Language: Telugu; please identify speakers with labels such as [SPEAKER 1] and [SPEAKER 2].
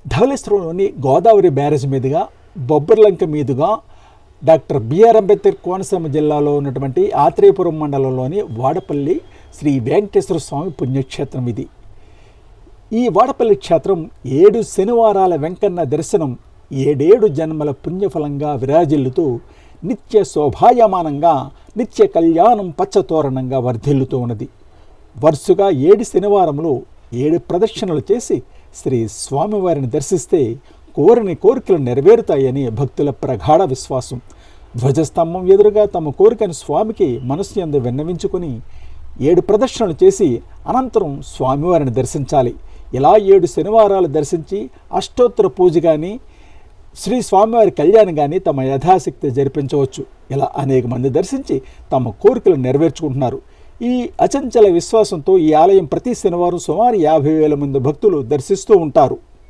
[SPEAKER 1] ధవళేశ్వరంలోని గోదావరి బ్యారేజ్ మీదుగా బొబ్బర్లంక మీదుగా డాక్టర్ బిఆర్ అంబేద్కర్ కోనసీమ జిల్లాలో ఉన్నటువంటి ఆత్రేయపురం మండలంలోని వాడపల్లి శ్రీ వెంకటేశ్వర స్వామి పుణ్యక్షేత్రం ఇది. ఈ వాడపల్లి క్షేత్రం 7 శనివారాల వెంకన్న దర్శనం 7 జన్మల పుణ్యఫలంగా విరాజిల్లుతూ నిత్య శోభాయమానంగా నిత్య కళ్యాణం పచ్చతోరణంగా వర్ధిల్లుతూ ఉన్నది. వరుసగా 7 శనివారములు 7 ప్రదక్షిణలు చేసి శ్రీ స్వామివారిని దర్శిస్తే కోరిన కోరికలు నెరవేరుతాయని భక్తుల ప్రగాఢ విశ్వాసం. ధ్వజస్తంభం ఎదురుగా తమ కోరికను స్వామికి మనస్సు యందు విన్నవించుకొని 7 ప్రదక్షిణలు చేసి అనంతరం స్వామివారిని దర్శించాలి. ఇలా 7 శనివారాలు దర్శించి అష్టోత్తర పూజ కానీ శ్రీ స్వామివారి కళ్యాణం కానీ తమ యథాశక్తి జరిపించవచ్చు. ఇలా అనేక మంది దర్శించి తమ కోరికలు నెరవేర్చుకుంటున్నారు. ఈ అచంచల విశ్వాసంతో ఈ ఆలయం ప్రతి శనివారం సుమారు 50,000 మంది భక్తులు దర్శిస్తూ ఉంటారు.